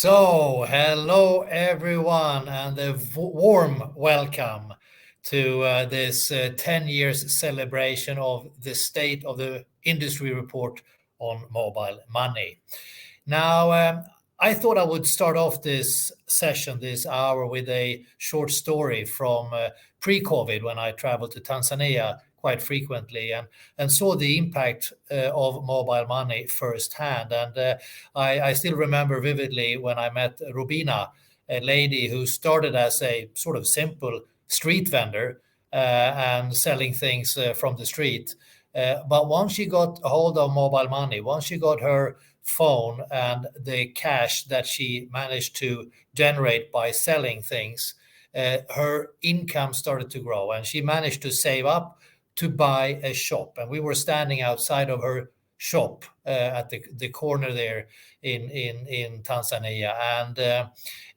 So, hello everyone, and a warm welcome to this 10 years celebration of the State of the Industry Report on Mobile Money. Now, I thought I would start off this session, this hour, with a short story from pre-COVID when I traveled to Tanzania quite frequently and saw the impact of mobile money firsthand. And I still remember vividly when I met Rubina, a lady who started as a sort of simple street vendor and selling things from the street. But once she got a hold of mobile money, once she got her phone and the cash that she managed to generate by selling things, her income started to grow, and she managed to save up to buy a shop. And we were standing outside of her shop at the corner there in Tanzania.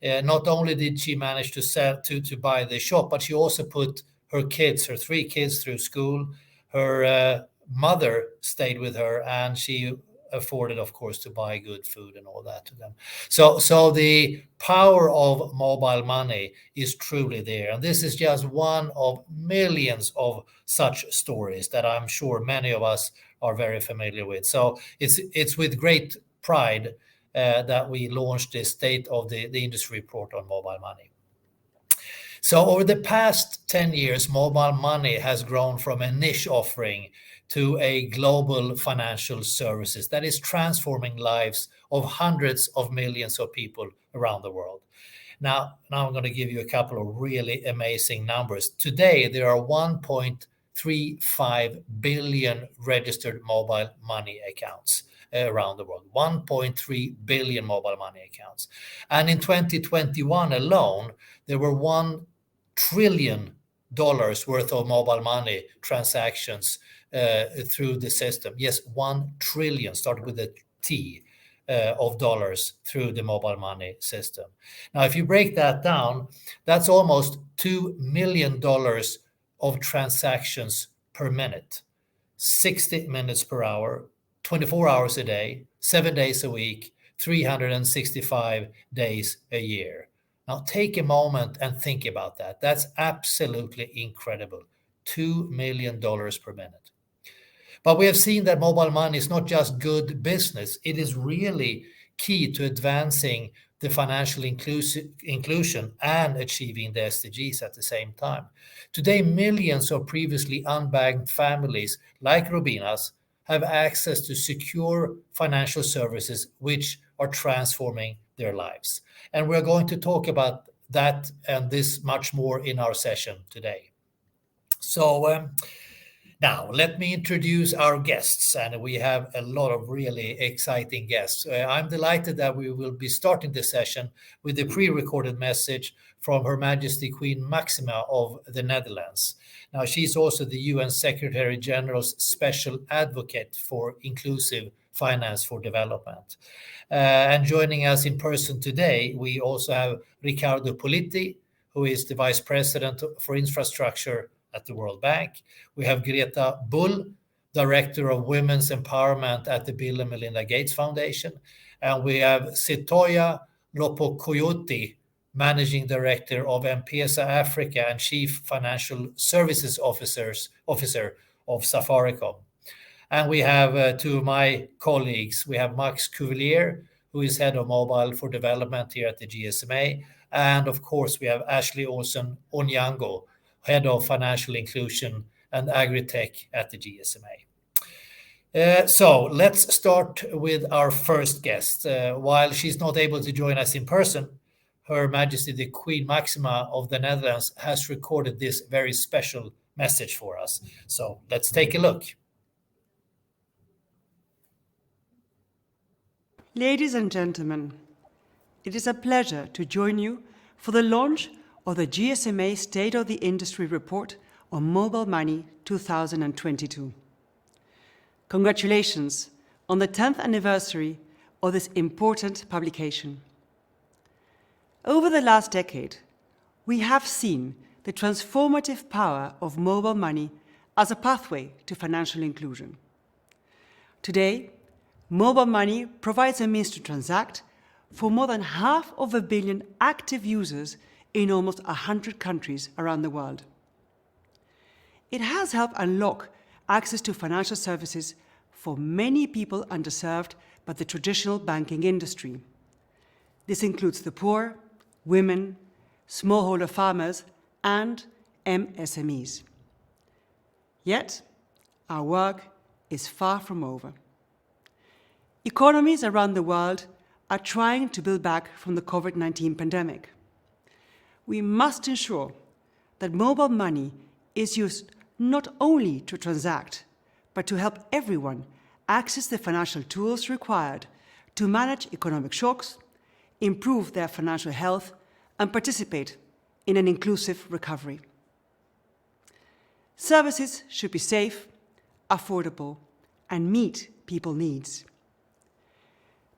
And not only did she manage to sell to buy the shop, but she also put her three kids through school. Her mother stayed with her, and she afforded, of course, to buy good food and all that to them. So the power of mobile money is truly there. And this is just one of millions of such stories that I'm sure many of us are very familiar with. So it's with great pride that we launched this State of the Industry Report on Mobile Money. So over the past 10 years, mobile money has grown from a niche offering to a global financial services that is transforming lives of hundreds of millions of people around the world. Now I'm going to give you a couple of really amazing numbers. Today, there are 1.35 billion registered mobile money accounts around the world. 1.3 billion mobile money accounts. And in 2021 alone, there were $1 trillion worth of mobile money transactions through the system. Yes, 1 trillion, started with a T, of dollars through the mobile money system. Now, if you break that down, that's almost $2 million of transactions per minute, 60 minutes per hour, 24 hours a day, 7 days a week, 365 days a year. Now, take a moment and think about that. That's absolutely incredible. $2 million per minute. But we have seen that mobile money is not just good business. It is really key to advancing the financial inclusion and achieving the SDGs at the same time. Today, millions of previously unbanked families like Rubina's have access to secure financial services which are transforming their lives. And we're going to talk about that and this much more in our session today. So now let me introduce our guests, and we have a lot of really exciting guests. I'm delighted that we will be starting the session with a pre-recorded message from Her Majesty Queen Máxima of the Netherlands. Now, she's also the UN Secretary General's Special Advocate for Inclusive Finance for Development. And joining us in person today, we also have Riccardo Puliti, who is the Vice President for Infrastructure at the World Bank. We have Greta Bull, Director of Women's Empowerment at the Bill and Melinda Gates Foundation. And we have Sitoyo Lopokoiyit, Managing Director of M-PESA Africa and Chief Financial Services Officer of Safaricom. And we have two of my colleagues. We have Max Cuvelier, who is Head of Mobile for Development here at the GSMA. And of course, we have Ashley Olsen Onyango, Head of Financial Inclusion and Agri-Tech at the GSMA. So let's start with our first guest. While she's not able to join us in person, Her Majesty the Queen Máxima of the Netherlands has recorded this very special message for us. So let's take a look. Ladies and gentlemen, it is a pleasure to join you for the launch of the GSMA State of the Industry Report on Mobile Money 2022. Congratulations on the 10th anniversary of this important publication. Over the last decade, we have seen the transformative power of mobile money as a pathway to financial inclusion. Today, mobile money provides a means to transact for more than 500 million active users in almost 100 countries around the world. It has helped unlock access to financial services for many people underserved by the traditional banking industry. This includes the poor, women, smallholder farmers, and MSMEs. Yet, our work is far from over. Economies around the world are trying to build back from the COVID-19 pandemic. We must ensure that mobile money is used not only to transact, but to help everyone access the financial tools required to manage economic shocks, improve their financial health, and participate in an inclusive recovery. Services should be safe, affordable, and meet people's needs.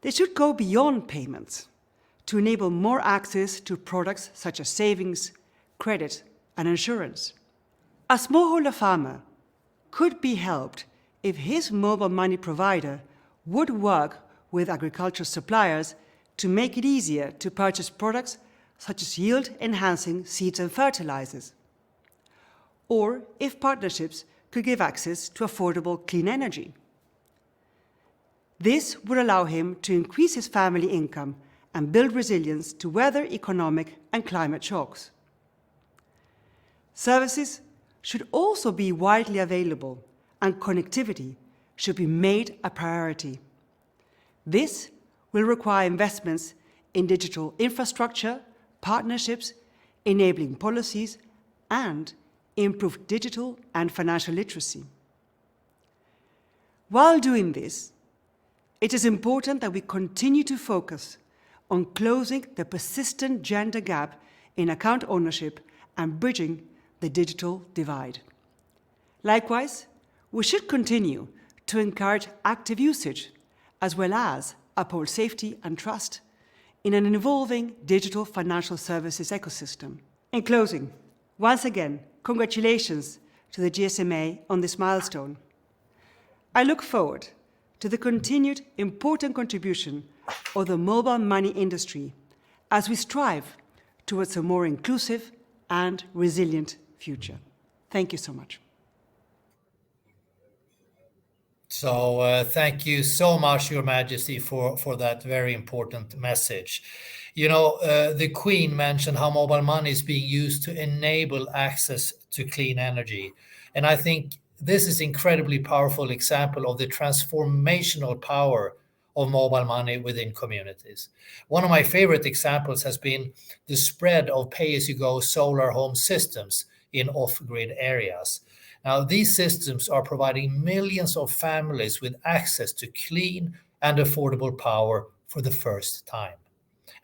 They should go beyond payments to enable more access to products such as savings, credit, and insurance. A smallholder farmer could be helped if his mobile money provider would work with agricultural suppliers to make it easier to purchase products such as yield-enhancing seeds and fertilizers, or if partnerships could give access to affordable clean energy. This would allow him to increase his family income and build resilience to weather economic and climate shocks. Services should also be widely available, and connectivity should be made a priority. This will require investments in digital infrastructure, partnerships, enabling policies, and improved digital and financial literacy. While doing this, it is important that we continue to focus on closing the persistent gender gap in account ownership and bridging the digital divide. Likewise, we should continue to encourage active usage as well as uphold safety and trust in an evolving digital financial services ecosystem. In closing, once again, congratulations to the GSMA on this milestone. I look forward to the continued important contribution of the mobile money industry as we strive towards a more inclusive and resilient future. Thank you so much. So thank you so much, Your Majesty, for that very important message. You know, the Queen mentioned how mobile money is being used to enable access to clean energy. And I think this is incredibly powerful example of the transformational power of mobile money within communities. One of my favorite examples has been the spread of pay-as-you-go solar home systems in off-grid areas. Now, these systems are providing millions of families with access to clean and affordable power for the first time.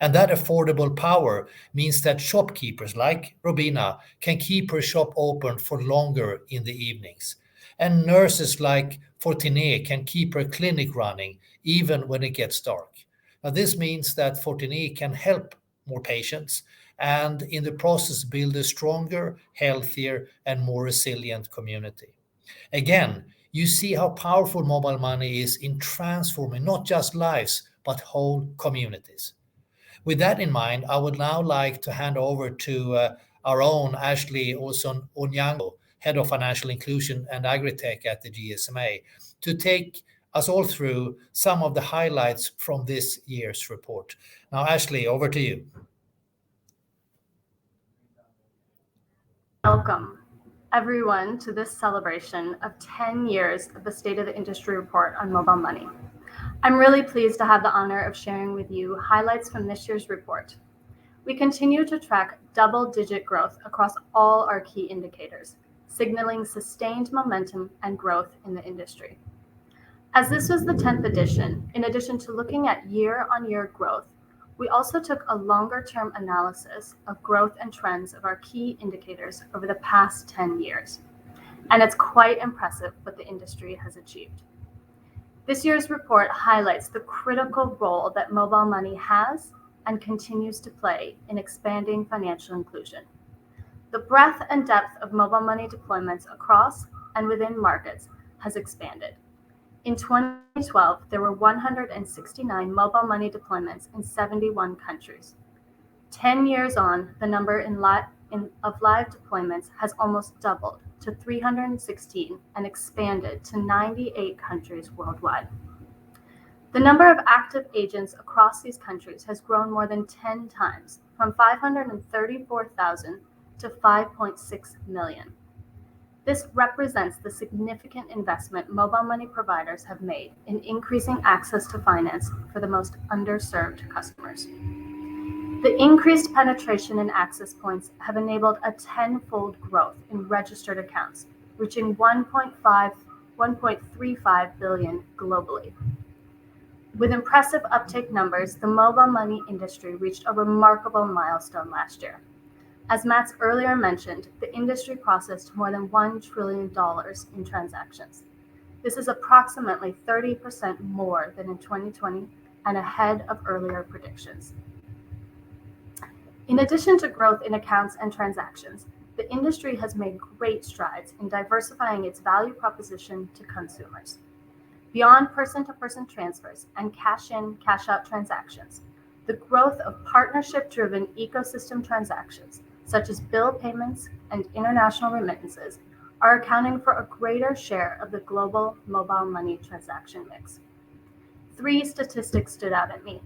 And that affordable power means that shopkeepers like Robina can keep her shop open for longer in the evenings. And nurses like Fortinet can keep her clinic running even when it gets dark. Now, this means that Fortinet can help more patients and in the process build a stronger, healthier, and more resilient community. Again, you see how powerful mobile money is in transforming not just lives, but whole communities. With that in mind, I would now like to hand over to our own Ashley Olson Onyango, Head of Financial Inclusion and Agritech at the GSMA, to take us all through some of the highlights from this year's report. Now, Ashley, over to you. Welcome, everyone, to this celebration of 10 years of the State of the Industry Report on Mobile Money. I'm really pleased to have the honor of sharing with you highlights from this year's report. We continue to track double-digit growth across all our key indicators, signaling sustained momentum and growth in the industry. As this was the 10th edition, in addition to looking at year-on-year growth, we also took a longer-term analysis of growth and trends of our key indicators over the past 10 years. And it's quite impressive what the industry has achieved. This year's report highlights the critical role that mobile money has and continues to play in expanding financial inclusion. The breadth and depth of mobile money deployments across and within markets has expanded. In 2012, there were 169 mobile money deployments in 71 countries. 10 years on, the number of live deployments has almost doubled to 316 and expanded to 98 countries worldwide. The number of active agents across these countries has grown more than 10 times, from 534,000 to 5.6 million. This represents the significant investment mobile money providers have made in increasing access to finance for the most underserved customers. The increased penetration and access points have enabled a tenfold growth in registered accounts, reaching 1.35 billion globally. With impressive uptake numbers, the mobile money industry reached a remarkable milestone last year. As Mats earlier mentioned, the industry processed more than $1 trillion in transactions. This is approximately 30% more than in 2020 and ahead of earlier predictions. In addition to growth in accounts and transactions, the industry has made great strides in diversifying its value proposition to consumers. Beyond person-to-person transfers and cash-in, cash-out transactions, the growth of partnership-driven ecosystem transactions, such as bill payments and international remittances, are accounting for a greater share of the global mobile money transaction mix. 3 statistics stood out at me.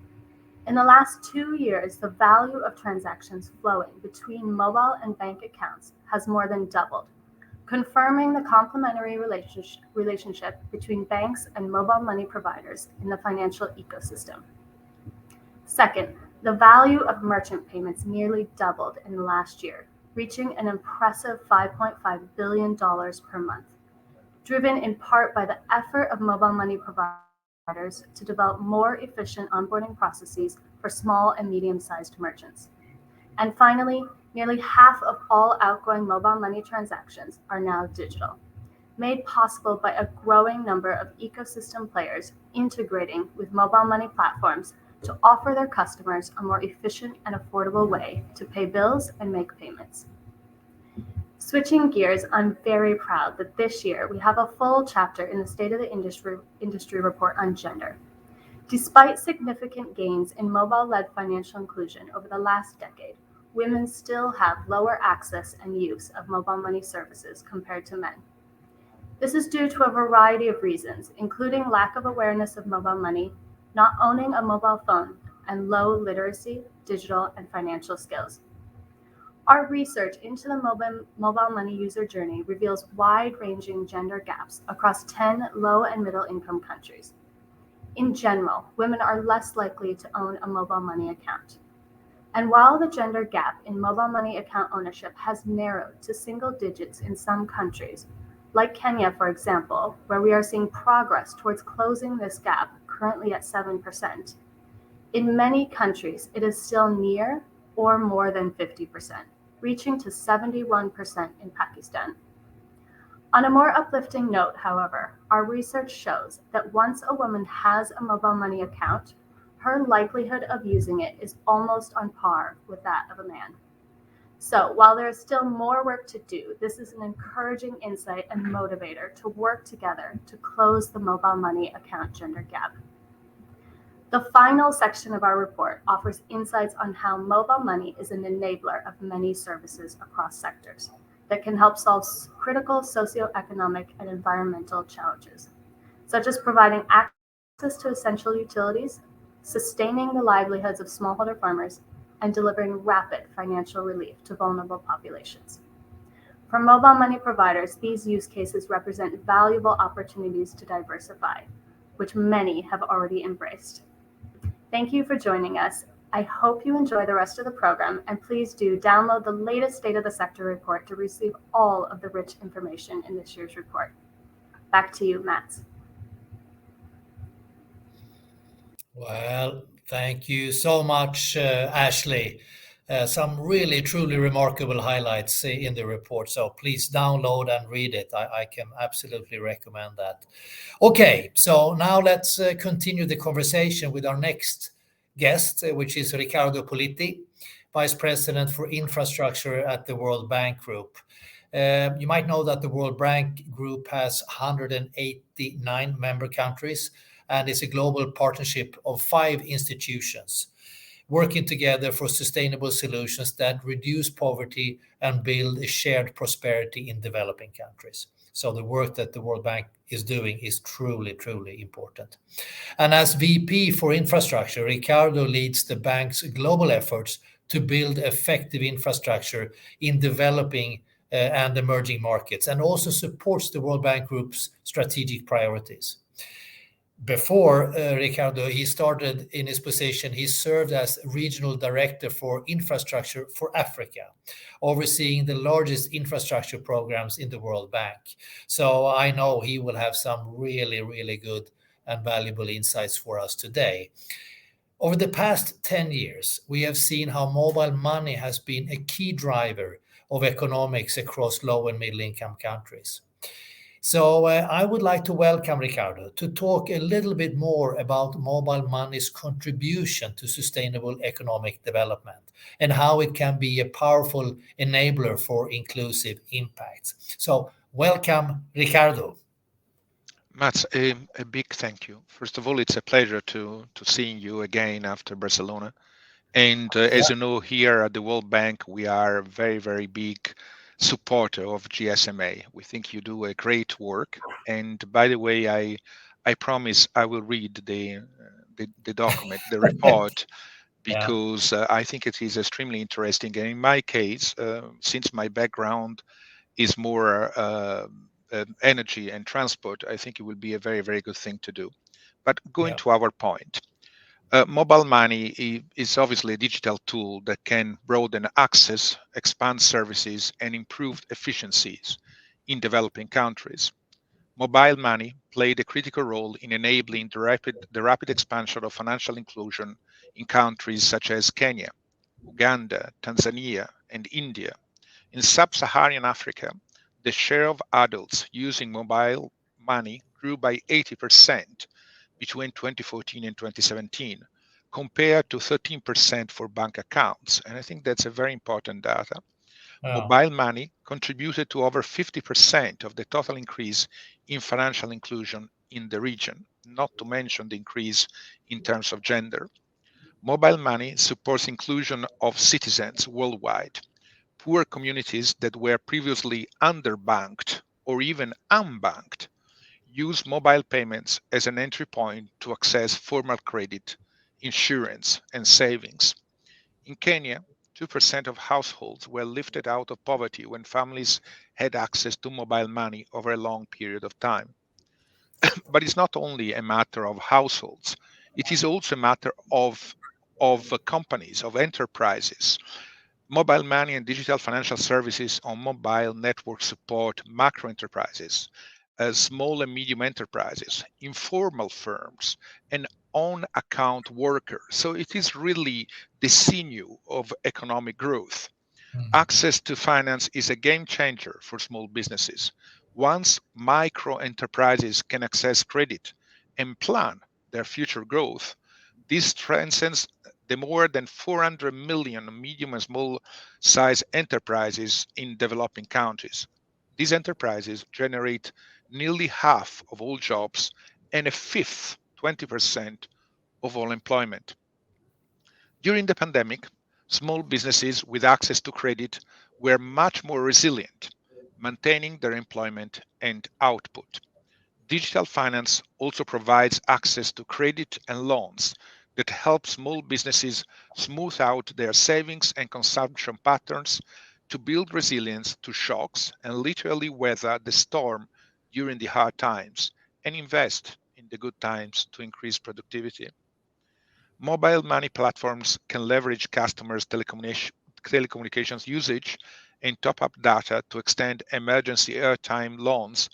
In the last 2 years, the value of transactions flowing between mobile and bank accounts has more than doubled, confirming the complementary relationship between banks and mobile money providers in the financial ecosystem. Second, the value of merchant payments nearly doubled in the last year, reaching an impressive $5.5 billion per month, driven in part by the effort of mobile money providers to develop more efficient onboarding processes for small and medium-sized merchants. And finally, nearly half of all outgoing mobile money transactions are now digital, made possible by a growing number of ecosystem players integrating with mobile money platforms to offer their customers a more efficient and affordable way to pay bills and make payments. Switching gears, I'm very proud that this year we have a full chapter in the State of the Industry report on gender. Despite significant gains in mobile-led financial inclusion over the last decade, women still have lower access and use of mobile money services compared to men. This is due to a variety of reasons, including lack of awareness of mobile money, not owning a mobile phone, and low literacy, digital, and financial skills. Our research into the mobile money user journey reveals wide-ranging gender gaps across 10 low and middle-income countries. In general, women are less likely to own a mobile money account. And while the gender gap in mobile money account ownership has narrowed to single digits in some countries, like Kenya, for example, where we are seeing progress towards closing this gap, currently at 7%, in many countries it is still near or more than 50%, reaching to 71% in Pakistan. On a more uplifting note, however, our research shows that once a woman has a mobile money account, her likelihood of using it is almost on par with that of a man. So while there is still more work to do, this is an encouraging insight and motivator to work together to close the mobile money account gender gap. The final section of our report offers insights on how mobile money is an enabler of many services across sectors that can help solve critical socioeconomic and environmental challenges, such as providing access to essential utilities, sustaining the livelihoods of smallholder farmers, and delivering rapid financial relief to vulnerable populations. For mobile money providers, these use cases represent valuable opportunities to diversify, which many have already embraced. Thank you for joining us. I hope you enjoy the rest of the program, and please do download the latest State of the Sector report to receive all of the rich information in this year's report. Back to you, Mats. Well, thank you so much, Ashley. Some really, truly remarkable highlights in the report. So please download and read it. I can absolutely recommend that. Okay, so now let's continue the conversation with our next guest, which is Riccardo Puliti, Vice President for Infrastructure at the World Bank Group. You might know that the World Bank Group has 189 member countries, and it's a global partnership of 5 institutions working together for sustainable solutions that reduce poverty and build a shared prosperity in developing countries. So the work that the World Bank is doing is truly, truly important. And as VP for infrastructure, Ricardo leads the bank's global efforts to build effective infrastructure in developing and emerging markets, and also supports the World Bank Group's strategic priorities. Before Ricardo, he started in his position, he served as regional director for infrastructure for Africa, overseeing the largest infrastructure programs in the World Bank. So I know he will have some really, really good and valuable insights for us today. Over the past 10 years, we have seen how mobile money has been a key driver of economics across low and middle income countries. So I would like to welcome Ricardo to talk a little bit more about mobile money's contribution to sustainable economic development and how it can be a powerful enabler for inclusive impact. So welcome, Ricardo. Mats, a big thank you. First of all, it's a pleasure to seeing you again after Barcelona. And as you know, here at the World Bank, we are a very, very big supporter of GSMA. We think you do a great work. And by the way, I promise I will read the document, the report, Yeah. because I think it is extremely interesting. And in my case, since my background is more energy and transport, I think it will be a very, very good thing to do. But going Yeah. to our point, mobile money is obviously a digital tool that can broaden access, expand services, and improve efficiencies in developing countries. Mobile money played a critical role in enabling the rapid expansion of financial inclusion in countries such as Kenya, Uganda, Tanzania, and India. In sub-Saharan Africa, the share of adults using mobile money grew by 80% between 2014 and 2017, compared to 13% for bank accounts. And I think that's a very important data. Yeah. Mobile money contributed to over 50% of the total increase in financial inclusion in the region, not to mention the increase in terms of gender. Mobile money supports inclusion of citizens worldwide. Poor communities that were previously underbanked or even unbanked use mobile payments as an entry point to access formal credit, insurance, and savings. In Kenya, 2% of households were lifted out of poverty when families had access to mobile money over a long period of time. But it's not only a matter of households, it is also a matter of companies, of enterprises. Mobile money and digital financial services on mobile network support macro enterprises, small and medium enterprises, informal firms, and on account workers. So it is really the sinew of economic growth. Access to finance is a game changer for small businesses. Once micro enterprises can access credit and plan their future growth, this transcends the more than 400 million medium and small size enterprises in developing countries. These enterprises generate nearly half of all jobs and a fifth, 20%, of all employment. During the pandemic, small businesses with access to credit were much more resilient, maintaining their employment and output. Digital finance also provides access to credit and loans that help small businesses smooth out their savings and consumption patterns to build resilience to shocks and literally weather the storm during the hard times and invest in the good times to increase productivity. Mobile money platforms can leverage customers' telecommunications usage and top up data to extend emergency airtime loans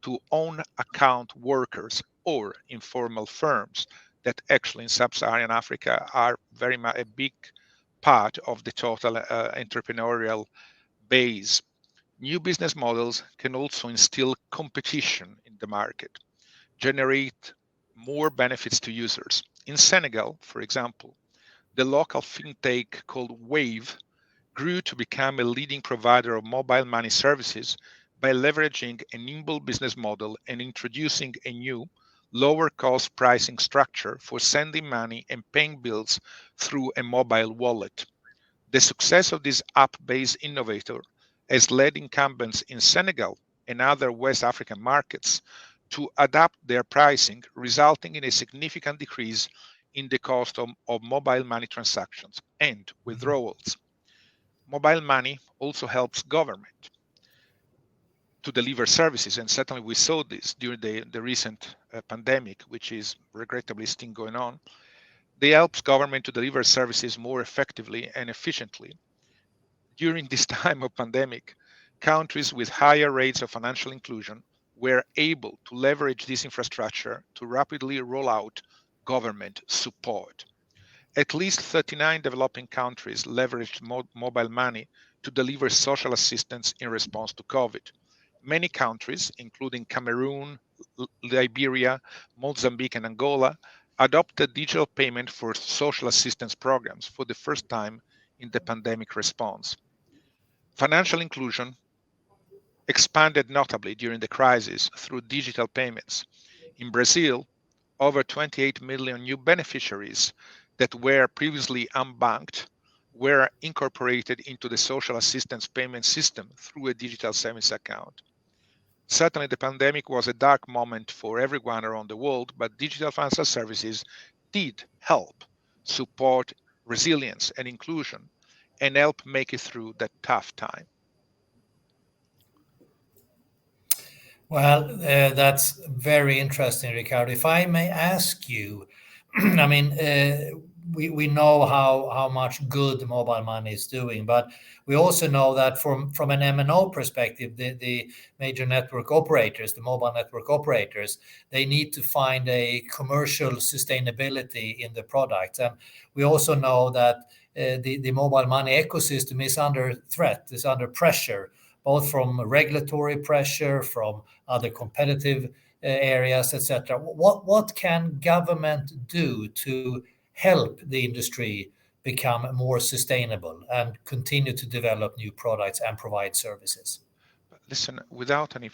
to own account workers or informal firms that actually in sub-Saharan Africa are very much a big part of the total entrepreneurial base. New business models can also instill competition in the market, generate more benefits to users. In Senegal, for example, the local fintech called Wave grew to become a leading provider of mobile money services by leveraging a nimble business model and introducing a new, lower cost pricing structure for sending money and paying bills through a mobile wallet. The success of this app-based innovator has led incumbents in Senegal and other West African markets to adapt their pricing, resulting in a significant decrease in the cost of mobile money transactions and withdrawals. Mobile money also helps government to deliver services, and certainly we saw this during the recent pandemic, which is regrettably still going on. They helps government to deliver services more effectively and efficiently. During this time of pandemic, countries with higher rates of financial inclusion were able to leverage this infrastructure to rapidly roll out government support. At least 39 developing countries leveraged mobile money to deliver social assistance in response to COVID. Many countries, including Cameroon, Liberia, Mozambique, and Angola, adopted digital payment for social assistance programs for the first time in the pandemic response. Financial inclusion expanded notably during the crisis through digital payments. In Brazil, over 28 million new beneficiaries that were previously unbanked were incorporated into the social assistance payment system through a digital savings account. Certainly, the pandemic was a dark moment for everyone around the world, but digital financial services did help support resilience and inclusion and help make it through that tough time. Well, that's very interesting, Ricardo. If I may ask you, I mean, we know how much good mobile money is doing, but we also know that from an MNO perspective, the major network operators, the mobile network operators, they need to find a commercial sustainability in the product. And we also know that the mobile money ecosystem is under threat, is under pressure, both from regulatory pressure, from other competitive areas, etc. What can government do to help the industry become more sustainable and continue to develop new products and provide services? Listen, without any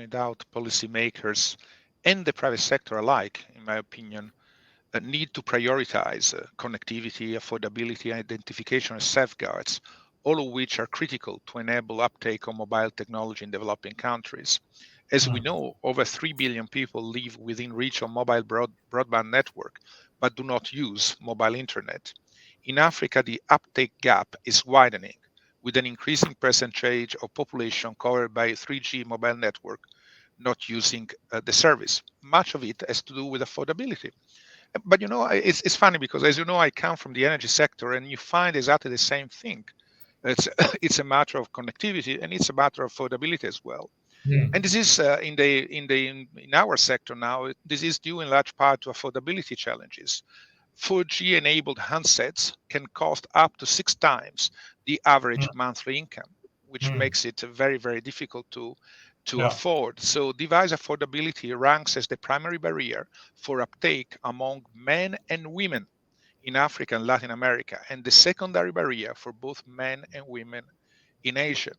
doubt, policymakers and the private sector alike, in my opinion, need to prioritize connectivity, affordability, identification, and safeguards, all of which are critical to enable uptake of mobile technology in developing countries. As we know, over 3 billion people live within reach of mobile broadband network, but do not use mobile internet. In Africa, the uptake gap is widening, with an increasing percentage of population covered by 3G mobile network not using the service. Much of it has to do with affordability. But it's funny because, as you know, I come from the energy sector, and you find exactly the same thing. It's it's a matter of connectivity, and it's a matter of affordability as well. And this is in our sector now. This is due in large part to affordability challenges. 4G enabled handsets can cost up to 6 times the average monthly income, which makes it very, very difficult to afford. So device affordability ranks as the primary barrier for uptake among men and women in Africa and Latin America, and the secondary barrier for both men and women in Asia.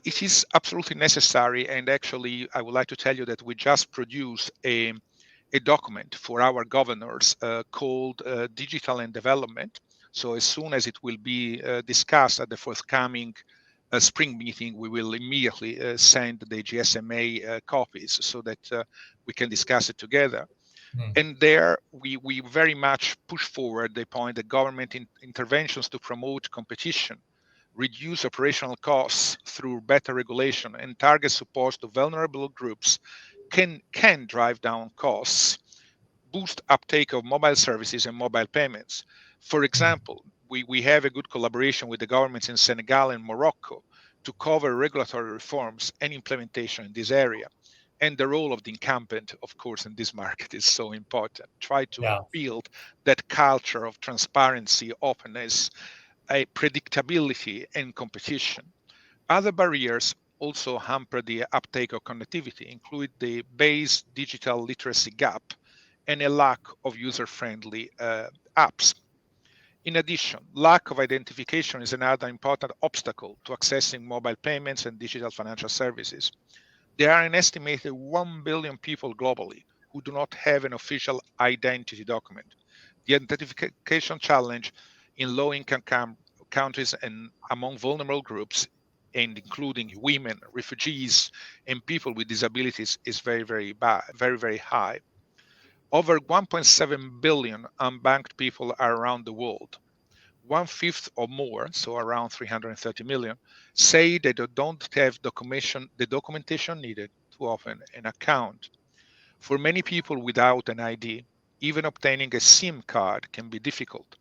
It is absolutely necessary, and actually, I would like to tell you that we just produced a document for our governors called Digital and Development. So as soon as it will be discussed at the forthcoming spring meeting, we will immediately send the GSMA copies so that we can discuss it together. And there we very much push forward the point that government interventions to promote competition, reduce operational costs through better regulation, and target supports to vulnerable groups can drive down costs, boost uptake of mobile services and mobile payments. For example, we have a good collaboration with the governments in Senegal and Morocco to cover regulatory reforms and implementation in this area. And the role of the incumbent, of course, in this market is so important. Try to build that culture of transparency, openness, predictability, and competition. Other barriers also hamper the uptake of connectivity, include the base digital literacy gap and a lack of user-friendly apps. In addition, lack of identification is another important obstacle to accessing mobile payments and digital financial services. There are an estimated 1 billion people globally who do not have an official identity document. The identification challenge in low-income countries and among vulnerable groups, and including women, refugees, and people with disabilities, is very, very bad, very, very high. Over 1.7 billion unbanked people are around the world. One-fifth or more, so around 330 million, say they don't have the documentation needed to open an account. For many people without an ID, even obtaining a SIM card can be difficult.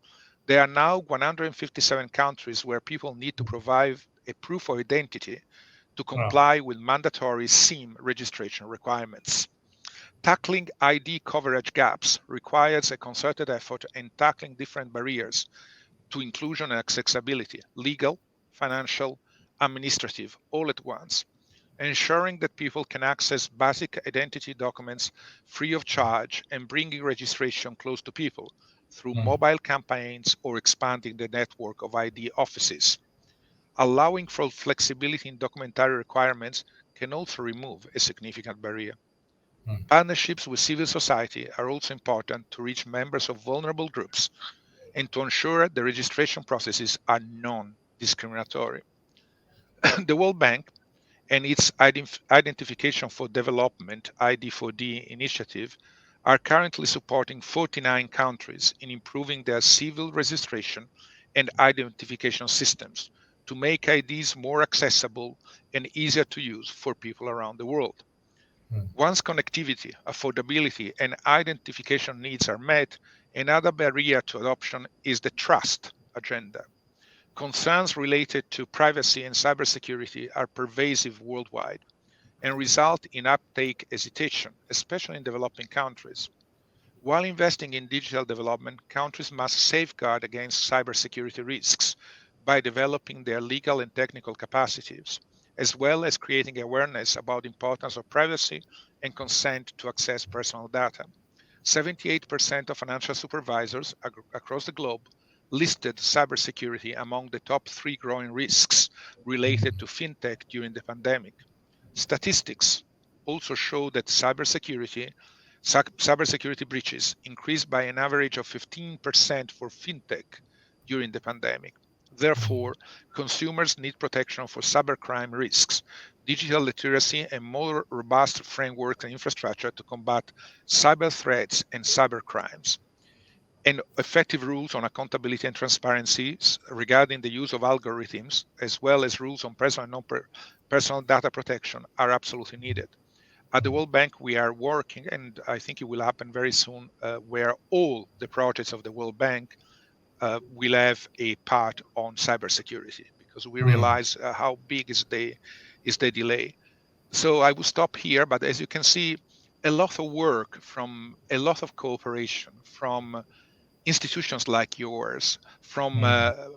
There are now 157 countries where people need to provide a proof of identity to comply with mandatory SIM registration requirements. Tackling ID coverage gaps requires a concerted effort in tackling different barriers to inclusion and accessibility, legal, financial, administrative, all at once, ensuring that people can access basic identity documents free of charge and bringing registration close to people through mobile campaigns or expanding the network of ID offices. Allowing for flexibility in documentary requirements can also remove a significant barrier. Partnerships with civil society are also important to reach members of vulnerable groups and to ensure the registration processes are non-discriminatory. The World Bank and its Identification for Development ID4D initiative are currently supporting 49 countries in improving their civil registration and identification systems to make IDs more accessible and easier to use for people around the world. Once connectivity, affordability, and identification needs are met, another barrier to adoption is the trust agenda. Concerns related to privacy and cybersecurity are pervasive worldwide and result in uptake hesitation, especially in developing countries. While investing in digital development, countries must safeguard against cybersecurity risks by developing their legal and technical capacities, as well as creating awareness about the importance of privacy and consent to access personal data. 78% of financial supervisors across the globe listed cybersecurity among the top 3 growing risks related to fintech during the pandemic. Statistics also show that cybersecurity breaches increased by an average of 15% for fintech during the pandemic. Therefore, consumers need protection for cybercrime risks, digital literacy, and more robust frameworks and infrastructure to combat cyber threats and cybercrimes, and effective rules on accountability and transparency regarding the use of algorithms, as well as rules on personal and non-personal data protection, are absolutely needed. At the World Bank, we are working, and I think it will happen very soon, where all the projects of the World Bank will have a part on cybersecurity, because we realize how big is the delay. So I will stop here, but as you can see, a lot of work from a lot of cooperation from institutions like yours, from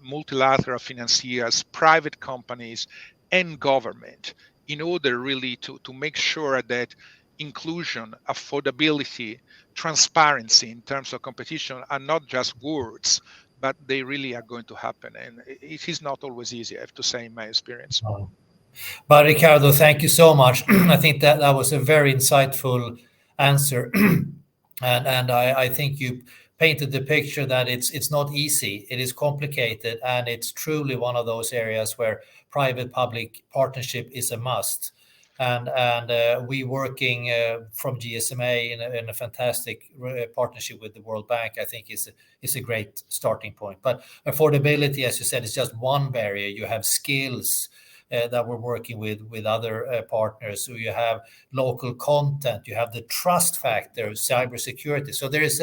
multilateral financiers, private companies, and government, in order really to make sure that inclusion, affordability, transparency in terms of competition are not just words, but they really are going to happen. And it is not always easy, I have to say, in my experience. But Ricardo, thank you so much. I think that was a very insightful answer, and I think you painted the picture that it's not easy, it is complicated, and it's truly one of those areas where private-public partnership is a must. And we working from GSMA in a fantastic partnership with the World Bank, I think is a great starting point. But affordability, as you said, is just one barrier. You have skills that we're working with other partners. So you have local content, you have the trust factor, cybersecurity. So there is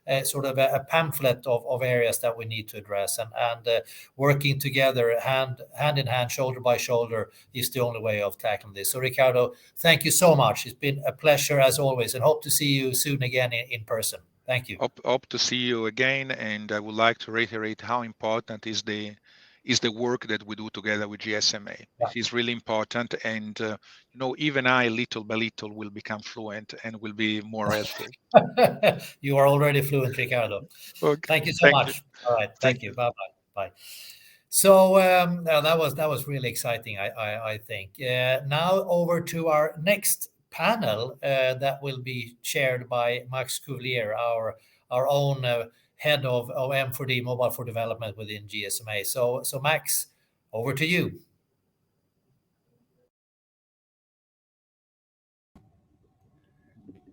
a sort of a pamphlet of areas that we need to address, and working together, hand in hand, shoulder by shoulder, is the only way of tackling this. So Ricardo, thank you so much. It's been a pleasure as always, and hope to see you soon again in person. Thank you. Hope to see you again, and I would like to reiterate how important is the is the work that we do together with GSMA. Yeah. This is really important, and even I, little by little, will become fluent and will be more helpful. You are already fluent, Ricardo. Okay. Thank you so much. All right, thank you. Bye bye. Bye. So that was really exciting. I think. Now over to our next panel that will be chaired by Max Cuvier, our own head of M4D Mobile for Development within GSMA. So Max, over to you.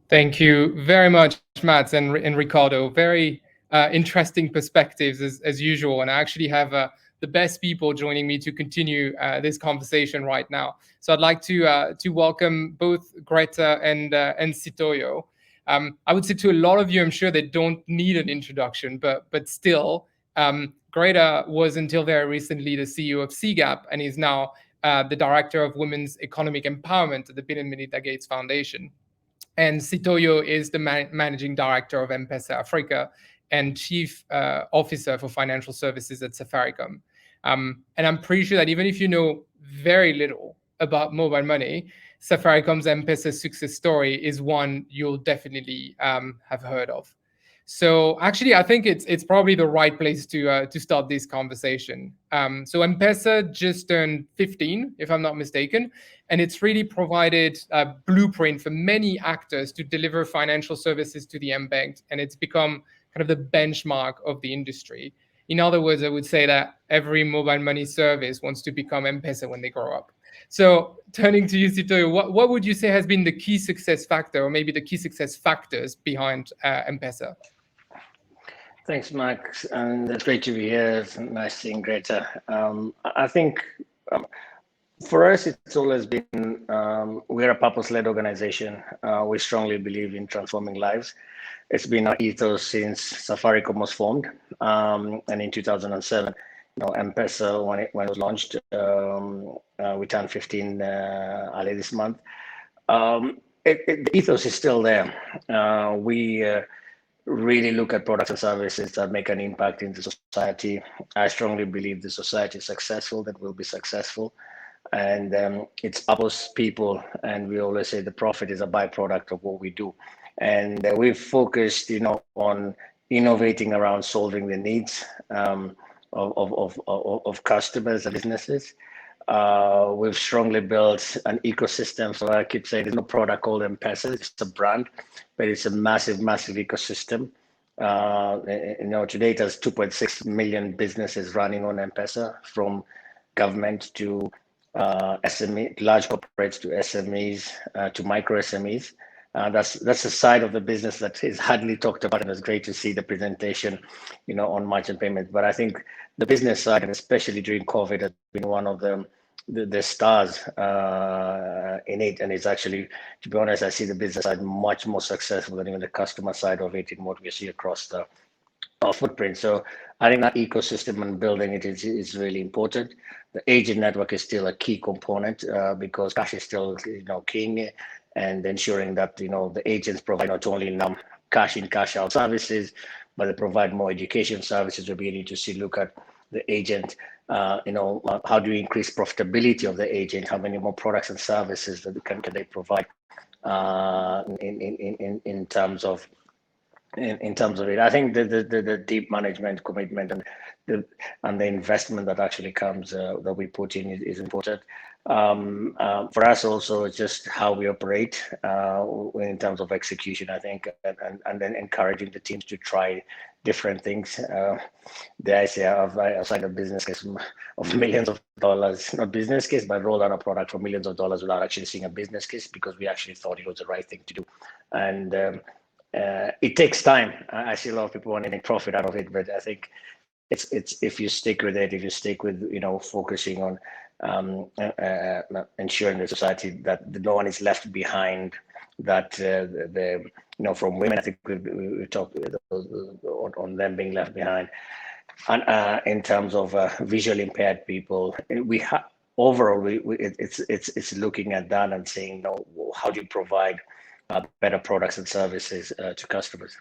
Thank you very much, Mats and Ricardo. Very interesting perspectives as usual. And I actually have the best people joining me to continue this conversation right now. So I'd like to welcome both Greta and Sitoyo. I would say to a lot of you, I'm sure they don't need an introduction, but still, Greta was until very recently the CEO of CGAP and is now the Director of Women's Economic Empowerment at the Bill and Melinda Gates Foundation. And Sitoyo is the managing director of M-PESA Africa and chief officer for financial services at Safaricom. And I'm pretty sure that even if you know very little about mobile money, Safaricom's M-PESA success story is one you'll definitely have heard of. So actually, I think it's probably the right place to start this conversation. So M-PESA just turned 15, if I'm not mistaken, and it's really provided a blueprint for many actors to deliver financial services to the mBank, and it's become kind of the benchmark of the industry. In other words, I would say that every mobile money service wants to become M-PESA when they grow up. So turning to you, Sitoyo, what would you say has been the key success factor, or maybe the key success factors behind M-PESA? Thanks, Max, and it's great to be here. It's nice seeing Greta. I think for us, it's always been, we're a purpose-led organization. We strongly believe in transforming lives. It's been our ethos since Safaricom was formed, and in 2007, M-PESA, when it was launched, we turned 15 early this month. The ethos is still there. We really look at products and services that make an impact in the society. I strongly believe the society is successful, that will be successful. And it's purpose, people, and we always say the profit is a byproduct of what we do. And we've focused, on innovating around solving the needs of customers and businesses. We've strongly built an ecosystem. So I keep saying there's no product called M-PESA. It's a brand, but it's a massive, massive ecosystem. Today there's 2.6 million businesses running on M-PESA, from government to SME, large corporates to SMEs to micro SMEs. That's a side of the business that is hardly talked about, and it's great to see the presentation, on merchant payment. But I think the business side, and especially during COVID, has been one of the stars in it. And it's actually, to be honest, I see the business side much more successful than even the customer side of it in what we see across our footprint. So I think that ecosystem and building it is really important. The agent network is still a key component because cash is still, king, and ensuring that, the agents provide not only cash in, cash out services, but they provide more education services. We're beginning to look at the agent, how do we increase profitability of the agent? How many more products and services that can they provide in terms of it? I think the deep management commitment and the investment that actually comes that we put in is important. For us also, just how we operate in terms of execution, I think, and then encouraging the teams to try different things. Dare I say, I've signed a business case of millions of dollars, not business case, but rolled out a product for millions of dollars without actually seeing a business case, because we actually thought it was the right thing to do. And it takes time. I see a lot of people want to make profit out of it, but I think it's if you stick with it, if you stick with focusing on ensuring the society that no one is left behind, that from women, I think we talked on them being left behind, and in terms of visually impaired people, overall it's looking at that and saying, how do you provide better products and services to customers?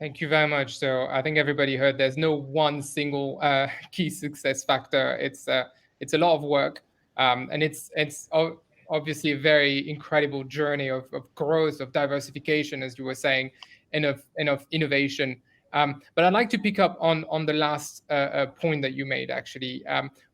Thank you very much. So I think everybody heard there's no one single key success factor. It's a lot of work, and it's obviously a very incredible journey of growth, of diversification, as you were saying, and of innovation. But I'd like to pick up on the last point that you made. Actually,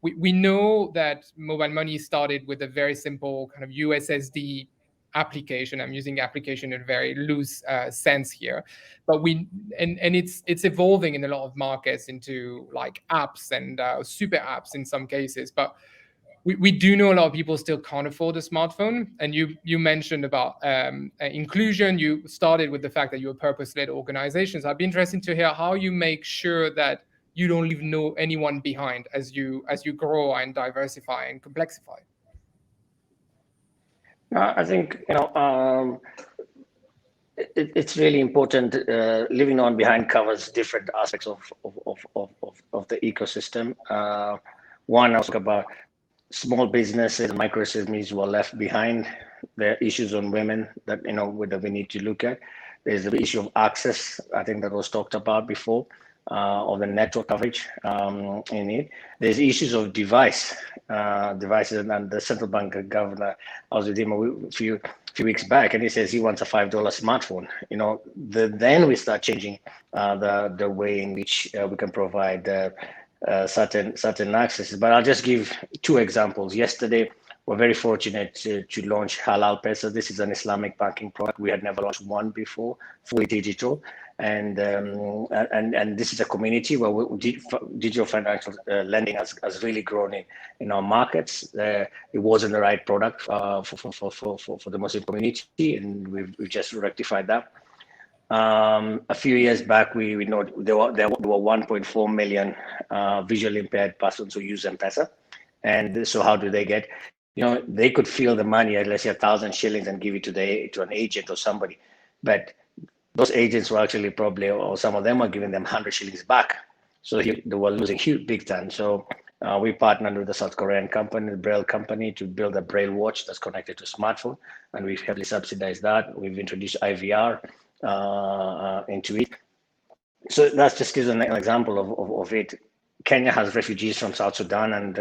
we know that mobile money started with a very simple kind of USSD application. I'm using application in a very loose sense here, but it's evolving in a lot of markets into like apps and super apps in some cases. But we do know a lot of people still can't afford a smartphone. And you mentioned about inclusion. You started with the fact that you're a purpose-led organizations. I'd be interested to hear how you make sure that you don't leave anyone behind as you grow and diversify and complexify. I think it's really important. Living on behind covers different aspects of the ecosystem. One, I was talking about small businesses, micro SMEs were left behind. There are issues on women that that we need to look at. There's the issue of access. I think that was talked about before, or the network coverage in it. There's issues of devices, and the central bank governor. I was with him a few weeks back, and he says he wants a $5 smartphone. Then we start changing the way in which we can provide certain access. But I'll just give two examples. Yesterday, we're very fortunate to launch Halal Pesos. This is an Islamic banking product. We had never launched one before, fully digital. And this is a community where digital financial lending has really grown in our markets. It wasn't the right product for the Muslim community, and we've just rectified that. A few years back, we know there were 1.4 million visually impaired persons who use M-PESA. And so how do they get? They could feel the money, let's say 1,000 shillings, and give it to an agent or somebody. But those agents were actually probably, or some of them were giving them 100 shillings back. So they were losing huge, big time. So we partnered with a South Korean company, the Braille company, to build a Braille watch that's connected to a smartphone. And we've heavily subsidized that. We've introduced IVR into it. So that just gives an example of it. Kenya has refugees from South Sudan and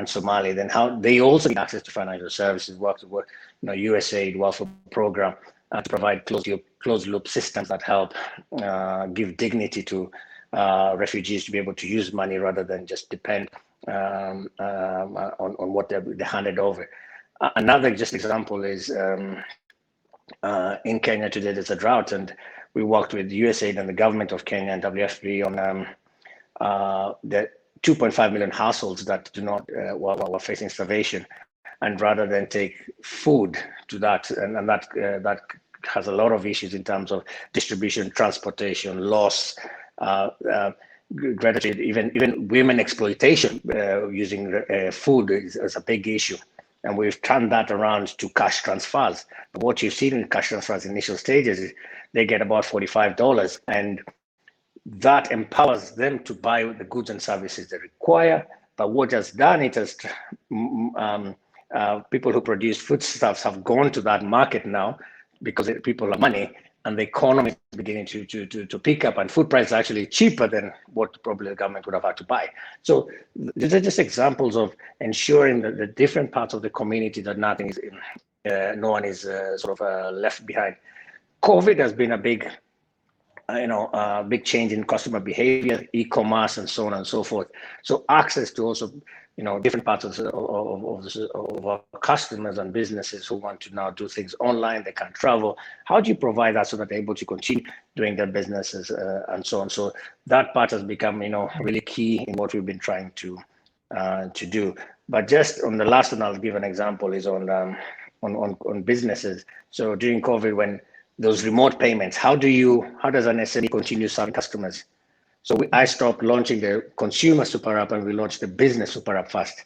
Somalia. Then how they also need access to financial services, work, USAID welfare program to provide closed loop systems that help give dignity to refugees to be able to use money rather than just depend on what they're handed over. Another just example is in Kenya today there's a drought, and we worked with USAID and the government of Kenya and WFP on the 2.5 million households that were facing starvation, and rather than take food to that, and that has a lot of issues in terms of distribution, transportation, loss, gratitude, even women exploitation using food is a big issue. And we've turned that around to cash transfers. But what you've seen in cash transfers initial stages is they get about $45, and that empowers them to buy the goods and services they require. But what has done it has people who produce foodstuffs have gone to that market now because people have money, and the economy is beginning to pick up, and food prices are actually cheaper than what probably the government would have had to buy. So these are just examples of ensuring that the different parts of the community that no one is left behind. COVID has been a big change in customer behavior, e-commerce, and so on and so forth. So access to also, different parts of our customers and businesses who want to now do things online, they can't travel. How do you provide that so that they're able to continue doing their businesses and so on? So that part has become, really key in what we've been trying to do. But just on the last one, I'll give an example is on businesses. So during COVID, when those remote payments, how does an SME continue serving customers? So I stopped launching the consumer super app and we launched the business super app first.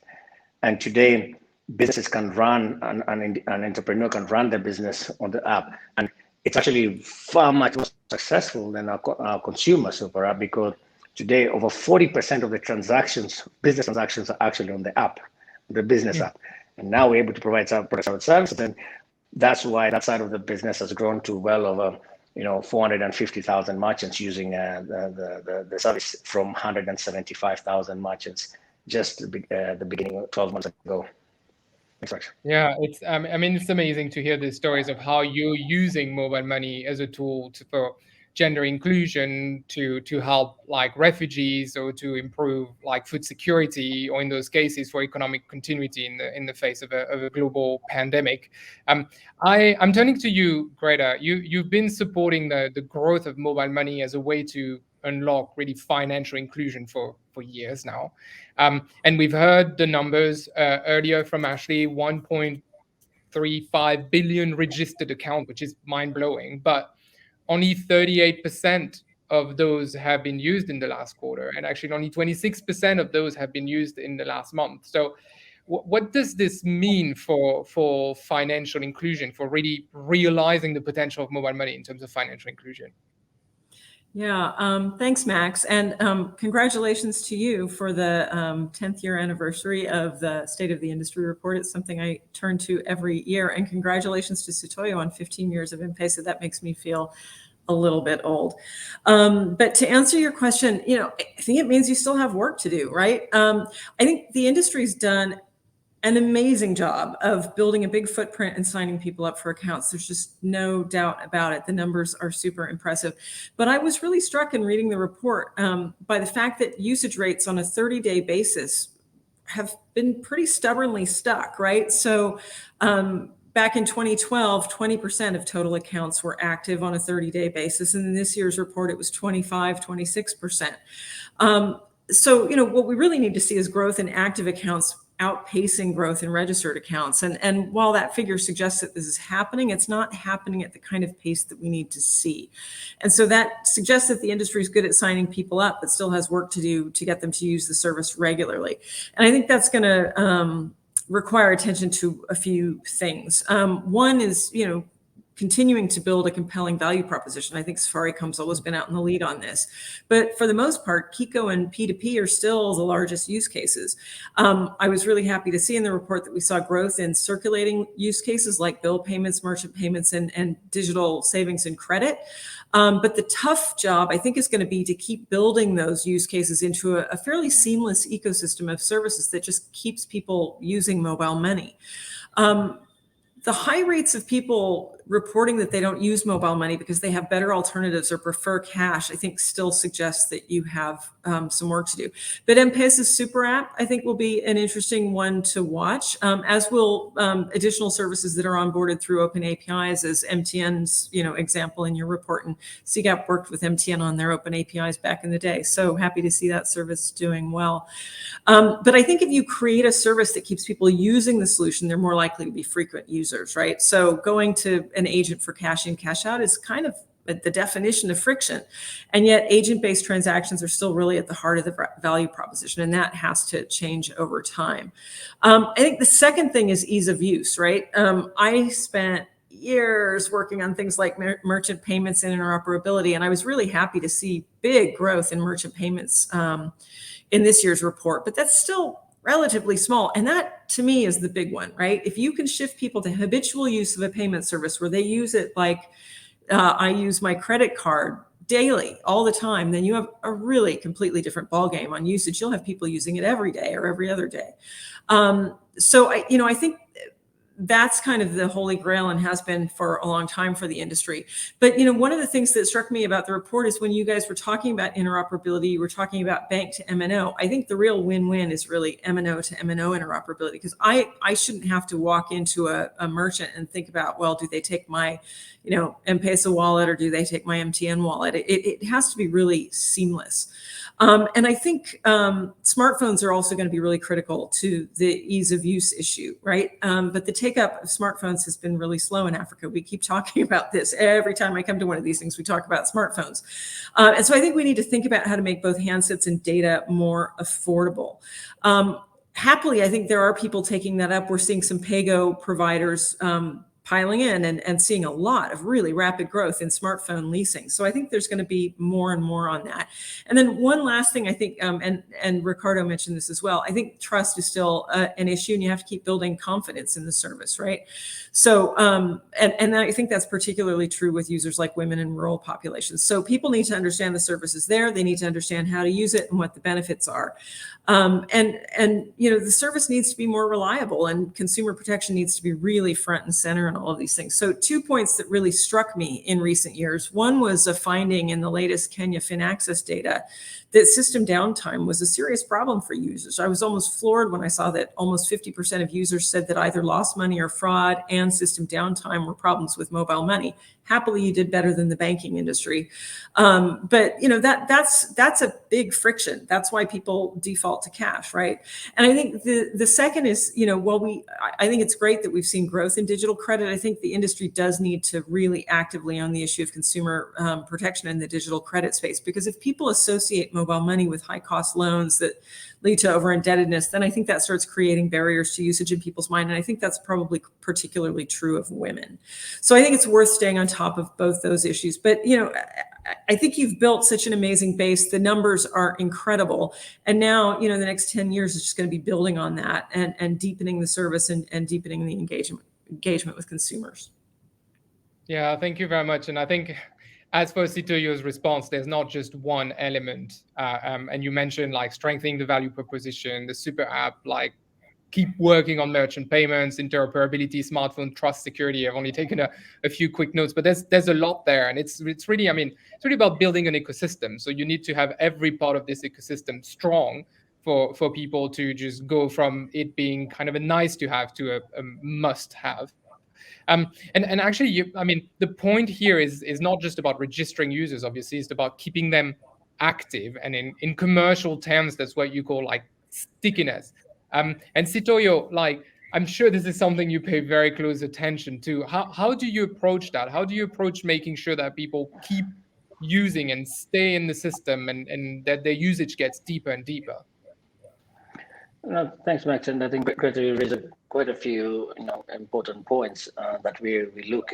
And today, businesses can run, an entrepreneur can run their business on the app. And it's actually far much more successful than our consumer super app, because today over 40% of the business transactions are actually on the app, the business app. And now we're able to provide some products and services. And that's why that side of the business has grown to well over 450,000 merchants using the service from 175,000 merchants just the beginning of 12 months ago. Yeah, it's it's amazing to hear the stories of how you're using mobile money as a tool for gender inclusion, to help like refugees, or to improve like food security, or in those cases for economic continuity in the face of a global pandemic. I'm turning to you, Greta. You've been supporting the growth of mobile money as a way to unlock really financial inclusion for years now. And we've heard the numbers earlier from Ashley, 1.35 billion registered accounts, which is mind-blowing, but only 38% of those have been used in the last quarter, and actually only 26% of those have been used in the last month. So what does this mean for financial inclusion, for really realizing the potential of mobile money in terms of financial inclusion? Yeah, thanks, Max. And congratulations to you for the 10th year anniversary of the State of the Industry Report. It's something I turn to every year. And congratulations to Sitoyo on 15 years of M-PESA. That makes me feel a little bit old. But to answer your question, I think it means you still have work to do, right? I think the industry's done an amazing job of building a big footprint and signing people up for accounts. There's just no doubt about it. The numbers are super impressive. But I was really struck in reading the report by the fact that usage rates on a 30-day basis have been pretty stubbornly stuck, right? So back in 2012, 20% of total accounts were active on a 30-day basis. And in this year's report, it was 25, 26%. So, what we really need to see is growth in active accounts outpacing growth in registered accounts. And while that figure suggests that this is happening, it's not happening at the kind of pace that we need to see. And so that suggests that the industry is good at signing people up, but still has work to do to get them to use the service regularly. And I think that's going to require attention to a few things. One is, continuing to build a compelling value proposition. I think Safaricom's always been out in the lead on this. But for the most part, Kiko and P2P are still the largest use cases. I was really happy to see in the report that we saw growth in circulating use cases like bill payments, merchant payments, and digital savings and credit. But the tough job, I think, is going to be to keep building those use cases into a fairly seamless ecosystem of services that just keeps people using mobile money. The high rates of people reporting that they don't use mobile money because they have better alternatives or prefer cash, I think still suggests that you have some work to do. But M-PESA's super app, I think, will be an interesting one to watch, as will additional services that are onboarded through open APIs, as MTN's example in your report. And CGAP worked with MTN on their open APIs back in the day. So happy to see that service doing well. But I think if you create a service that keeps people using the solution, they're more likely to be frequent users, right? So going to an agent for cash in, cash out is kind of the definition of friction. And yet agent-based transactions are still really at the heart of the value proposition, and that has to change over time. I think the second thing is ease of use, right? I spent years working on things like merchant payments and interoperability, and I was really happy to see big growth in merchant payments in this year's report, but that's still relatively small. And that, to me, is the big one, right? If you can shift people to habitual use of a payment service where they use it like I use my credit card daily, all the time, then you have a really completely different ballgame on usage. You'll have people using it every day or every other day. So I think that's kind of the holy grail and has been for a long time for the industry. But, one of the things that struck me about the report is when you guys were talking about interoperability, you were talking about bank to MNO. I think the real win-win is really MNO to MNO interoperability, because I shouldn't have to walk into a merchant and think about, well, do they take my, M-PESA wallet or do they take my MTN wallet? It has to be really seamless. And I think smartphones are also going to be really critical to the ease of use issue, right? But the take up of smartphones has been really slow in Africa. We keep talking about this. Every time I come to one of these things, we talk about smartphones. And so I think we need to think about how to make both handsets and data more affordable. Happily, I think there are people taking that up. We're seeing some PAYGO providers piling in and seeing a lot of really rapid growth in smartphone leasing. So I think there's going to be more and more on that. And then one last thing, I think, and Ricardo mentioned this as well, I think trust is still an issue, and you have to keep building confidence in the service, right? So, and I think that's particularly true with users like women in rural populations. So people need to understand the service is there. They need to understand how to use it and what the benefits are. And you know, the service needs to be more reliable, and consumer protection needs to be really front and center in all of these things. So 2 points that really struck me in recent years. One was a finding in the latest Kenya FinAccess data that system downtime was a serious problem for users. I was almost floored when I saw that almost 50% of users said that either lost money or fraud and system downtime were problems with mobile money. Happily, you did better than the banking industry. But you know, that's a big friction. That's why people default to cash, right? And I think the second is, you know, while I think it's great that we've seen growth in digital credit, I think the industry does need to really actively own the issue of consumer protection in the digital credit space, because if people associate mobile money with high cost loans that lead to over indebtedness, then I think that starts creating barriers to usage in people's mind. And I think that's probably particularly true of women. So I think it's worth staying on top of both those issues. But, you know, I think you've built such an amazing base. The numbers are incredible. And now, you know, the next 10 years is just going to be building on that and deepening the service and deepening the engagement with consumers. Yeah, thank you very much. And I think as for Sitoyo's response, there's not just one element. And you mentioned like strengthening the value proposition, the super app, like keep working on merchant payments, interoperability, smartphone trust, security. I've only taken a few quick notes, but there's a lot there. And it's really, I mean, it's really about building an ecosystem. So you need to have every part of this ecosystem strong for people to just go from it being kind of a nice to have to a must have. And actually, I mean, the point here is not just about registering users, obviously, it's about keeping them active. And in commercial terms, that's what you call like stickiness. And Sitoyo, like, I'm sure this is something you pay very close attention to. How do you approach that? How do you approach making sure that people keep using and stay in the system and that their usage gets deeper and deeper? No, thanks, Max. And I think Greta, you raised quite a few, you know, important points that we look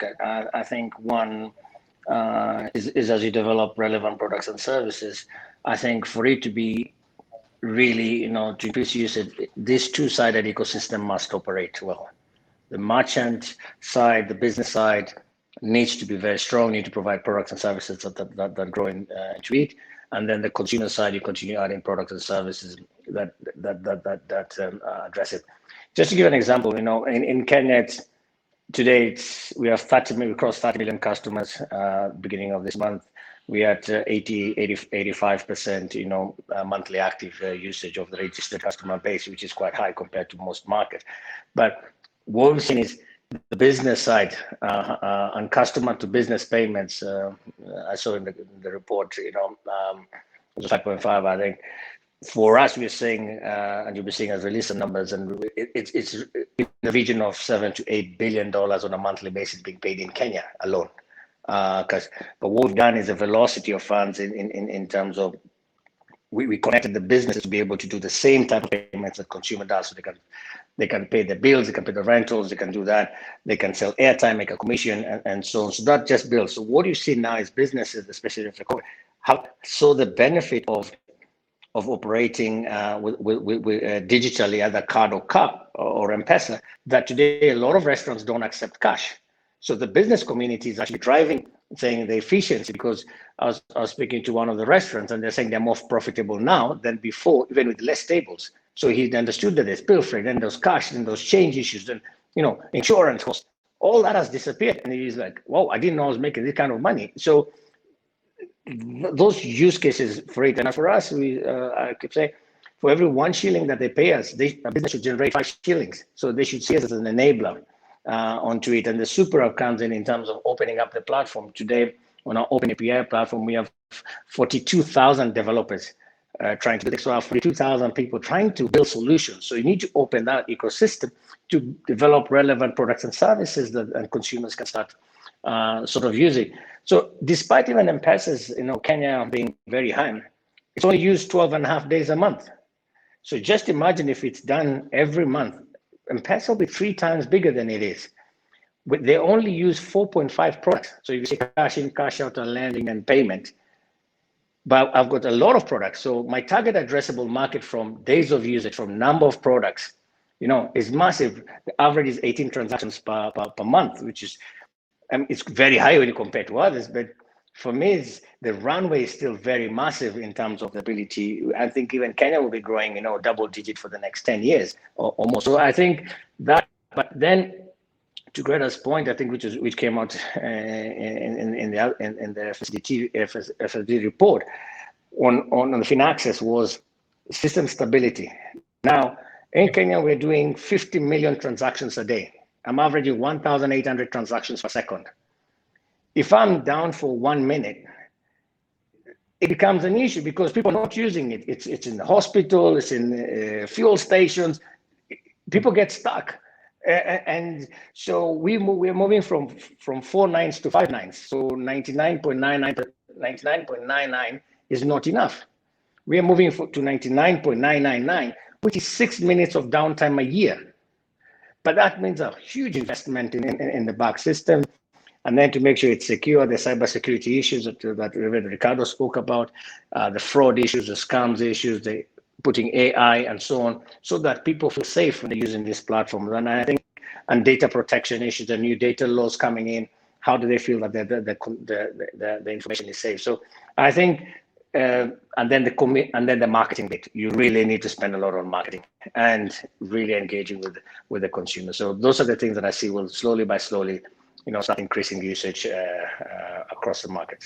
at. I think one is as you develop relevant products and services. I think for it to be really, you know, to increase usage, this two-sided ecosystem must operate well. The merchant side, the business side, needs to be very strong. Need to provide products and services that grow into it. And then the consumer side, you continue adding products and services that address it. Just to give an example, you know, in Kenya today, we have we crossed 30 million customers beginning of this month. We had 85%, you know, monthly active usage of the registered customer base, which is quite high compared to most markets. But what we've seen is the business side and customer to business payments. I saw in the report, you know, it was 5.5, I think. For us, we're saying, and you'll be seeing us release the numbers, and it's in the region of $7 to $8 billion on a monthly basis being paid in Kenya alone. But what we've done is a velocity of funds in terms of we connected the business to be able to do the same type of payments that consumer does. So they can pay the bills, they can pay the rentals, they can do that, they can sell airtime, make a commission, and so on. So not just bills. So what you see now is businesses, especially if so the benefit of operating with digitally, either card or cup or M-PESA, that today a lot of restaurants don't accept cash. So the business community is actually driving, saying the efficiency, because I was speaking to one of the restaurants and they're saying they're more profitable now than before, even with less tables. So he understood that there's bill freight, then there's cash, then those change issues, then, you know, insurance costs, all that has disappeared. And he's like, whoa, I didn't know I was making this kind of money. So those use cases for it. And for us, I keep saying, for every 1 shilling that they pay us, a business should generate 5 shillings. So they should see us as an enabler onto it. And the super app comes in terms of opening up the platform. Today, on our Open API platform, we have 42,000 developers trying to build. So 42,000 people trying to build solutions. So you need to open that ecosystem to develop relevant products and services that consumers can start sort of using. So despite even M-PESA's, you know, Kenya being very high, it's only used 12.5 days a month. So just imagine if it's done every month, M-PESA will be 3 times bigger than it is. they only use 4.5 products. So if you say cash in, cash out, and lending and payment, but I've got a lot of products. So my target addressable market from days of usage, from number of products, is massive. The average is 18 transactions per month, which is, it's very high when you compare to others. But for me, the runway is still very massive in terms of the ability. I think even Kenya will be growing, double digit for the next 10 years or more. So I think that, but then to Greta's point, I think which came out in the FSD report on the FinAccess was system stability. Now in Kenya, we're doing 50 million transactions a day. I'm averaging 1,800 transactions per second. If I'm down for 1 minute, it becomes an issue because people are not using it. It's in the hospital, it's in fuel stations. People get stuck. And so we're moving from 4 nines to 5 nines. So 99.99 is not enough. We are moving to 99.999, which is 6 minutes of downtime a year. But that means a huge investment in the back system. And then to make sure it's secure, the cybersecurity issues that Ricardo spoke about, the fraud issues, the scams issues, the putting AI and so on, so that people feel safe when they're using these platforms. And I think, and data protection issues, the new data laws coming in, how do they feel that the information is safe? So I think, and then the marketing bit. You really need to spend a lot on marketing and really engaging with the consumer. So those are the things that I see will slowly by slowly, start increasing usage across the market.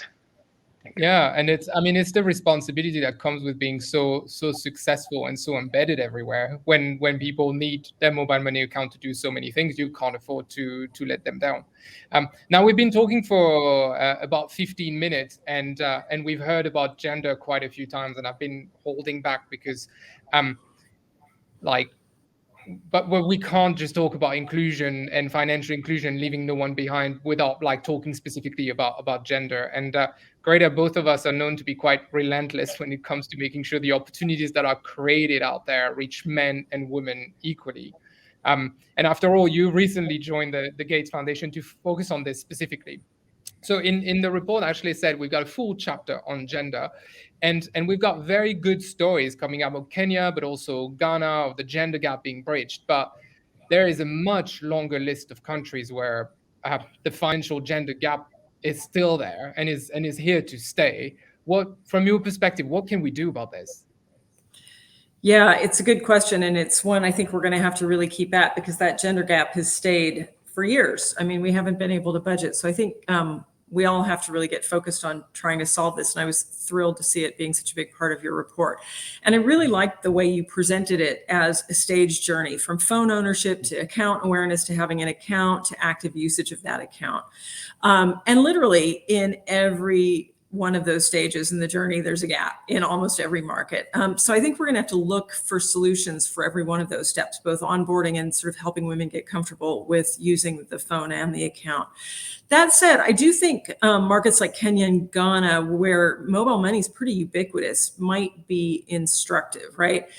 Yeah, and it's the responsibility that comes with being so successful and so embedded everywhere. When people need their mobile money account to do so many things, you can't afford to let them down. Now we've been talking for about 15 minutes, and we've heard about gender quite a few times, and I've been holding back because, but we can't just talk about inclusion and financial inclusion, leaving no one behind, without talking specifically about gender. And Greta, both of us are known to be quite relentless when it comes to making sure the opportunities that are created out there reach men and women equally. And after all, you recently joined the Gates Foundation to focus on this specifically. So in the report actually said we've got a full chapter on gender, and we've got very good stories coming out of Kenya, but also Ghana, of the gender gap being bridged. But there is a much longer list of countries where the financial gender gap is still there and is here to stay. From your perspective, what can we do about this? Yeah, it's a good question, and it's one I think we're going to have to really keep at, because that gender gap has stayed for years. I mean, we haven't been able to budget. So I think we all have to really get focused on trying to solve this. And I was thrilled to see it being such a big part of your report. And I really liked the way you presented it as a staged journey, from phone ownership to account awareness to having an account to active usage of that account. And literally in every one of those stages in the journey, there's a gap in almost every market. So I think we're going to have to look for solutions for every one of those steps, both onboarding and sort of helping women get comfortable with using the phone and the account. That said, I do think markets like Kenya and Ghana, where mobile money is pretty ubiquitous, might be instructive, right?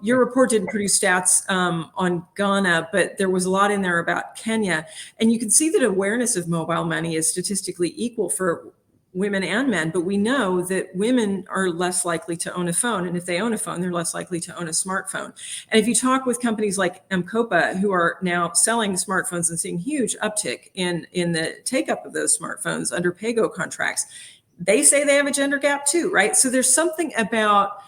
Your report didn't produce stats on Ghana, but there was a lot in there about Kenya. And you can see that awareness of mobile money is statistically equal for women and men, but we know that women are less likely to own a phone. And if they own a phone, they're less likely to own a smartphone. And if you talk with companies like M-PESA, who are now selling smartphones and seeing huge uptick in the take up of those smartphones under pay-go contracts, they say they have a gender gap too, right? So there's something about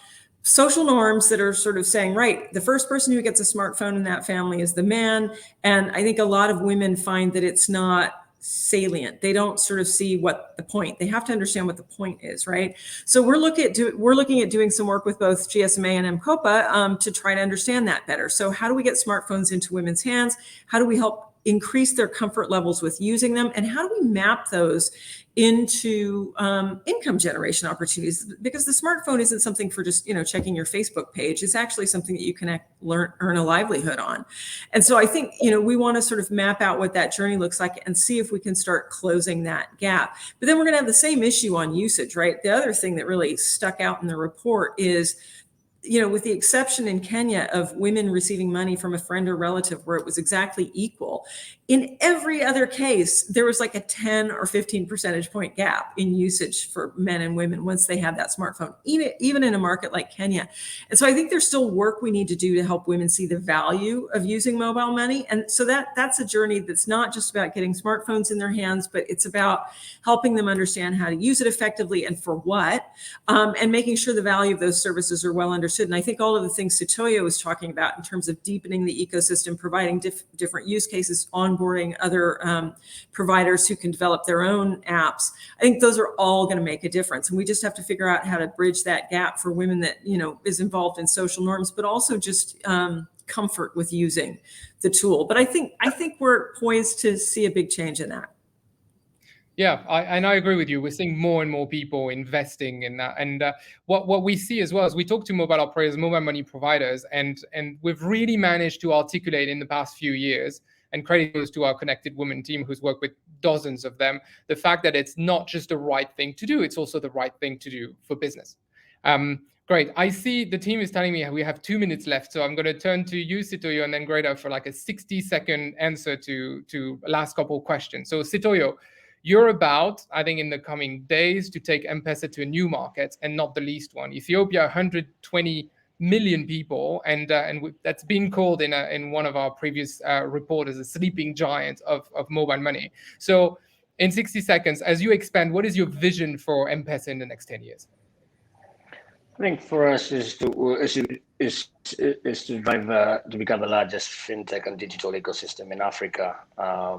social norms that are sort of saying, right, the first person who gets a smartphone in that family is the man. And I think a lot of women find that it's not salient. They don't sort of see what the point. They have to understand what the point is, right? So we're looking at doing some work with both GSMA and M-PESA to try to understand that better. So how do we get smartphones into women's hands? How do we help increase their comfort levels with using them? And how do we map those into income generation opportunities? Because the smartphone isn't something for just, checking your Facebook page. It's actually something that you can earn a livelihood on. And so I think, we want to sort of map out what that journey looks like and see if we can start closing that gap. But then we're going to have the same issue on usage, right? The other thing that really stuck out in the report is, with the exception in Kenya of women receiving money from a friend or relative where it was exactly equal, In every other case, there was like a 10 or 15 percentage point gap in usage for men and women once they had that smartphone, even in a market like Kenya. And so I think there's still work we need to do to help women see the value of using mobile money. And so that's a journey that's not just about getting smartphones in their hands, but it's about helping them understand how to use it effectively and for what, and making sure the value of those services are well understood. And I think all of the things Sitoyo was talking about in terms of deepening the ecosystem, providing different use cases, onboarding other providers who can develop their own apps, I think those are all going to make a difference. And we just have to figure out how to bridge that gap for women that, is involved in social norms, but also just comfort with using the tool. But I think we're poised to see a big change in that. Yeah, I agree with you. We're seeing more and more people investing in that. And what we see as well is we talk to mobile operators, mobile money providers, and we've really managed to articulate in the past few years, and credit goes to our Connected Women team who's worked with dozens of them, the fact that it's not just the right thing to do, it's also the right thing to do for business. Great. I see the team is telling me we have 2 minutes left, so I'm going to turn to you, Sitoyo, and then Greta for like a 60-second answer to last couple of questions. So Sitoyo, you're about, I think in the coming days, to take M-PESA to a new market, and not the least one. Ethiopia, 120 million people, and that's been called in one of our previous reports as a sleeping giant of mobile money. So in 60 seconds, as you expand, what is your vision for M-PESA in the next 10 years? I think for us is to drive to become the largest fintech and digital ecosystem in Africa,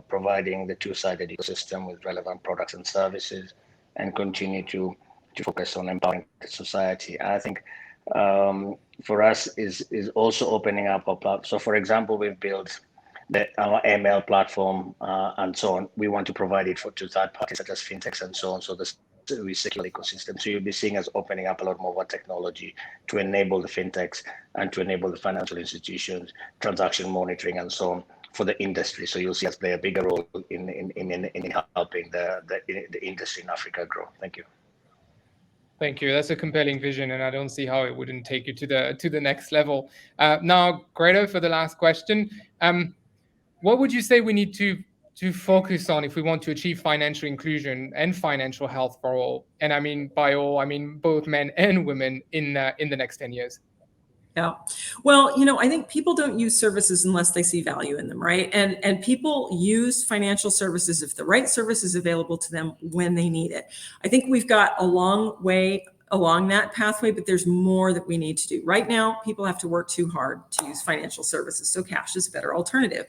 providing the two-sided ecosystem with relevant products and services, and continue to focus on empowering society. I think for us is also opening up our platform. So, for example, we've built our ML platform and so on. We want to provide it to third parties such as fintechs and so on. So we secure the ecosystem. So you'll be seeing us opening up a lot more technology to enable the fintechs and to enable the financial institutions, transaction monitoring and so on for the industry. So you'll see us play a bigger role in helping the industry in Africa grow. Thank you. Thank you. That's a compelling vision, and I don't see how it wouldn't take you to the next level. Now, Greta, for the last question, what would you say we need to focus on if we want to achieve financial inclusion and financial health for all? And I mean by all, I mean both men and women in the next 10 years. Yeah. Well, I think people don't use services unless they see value in them, right? And people use financial services if the right service is available to them when they need it. I think we've got a long way along that pathway, but there's more that we need to do. Right now, people have to work too hard to use financial services, so cash is a better alternative.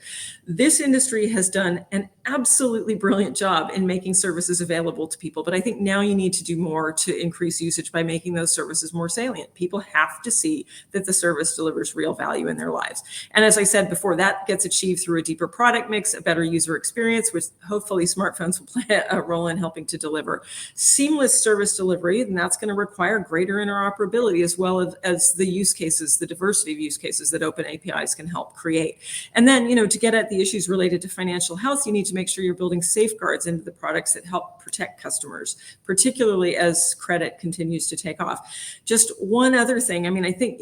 This industry has done an absolutely brilliant job in making services available to people, but I think now you need to do more to increase usage by making those services more salient. People have to see that the service delivers real value in their lives. And as I said before, that gets achieved through a deeper product mix, a better user experience, which hopefully smartphones will play a role in helping to deliver. Seamless service delivery, and that's going to require greater interoperability as well as the use cases, the diversity of use cases that open APIs can help create. And then, to get at the issues related to financial health, you need to make sure you're building safeguards into the products that help protect customers, particularly as credit continues to take off. Just one other thing, I think,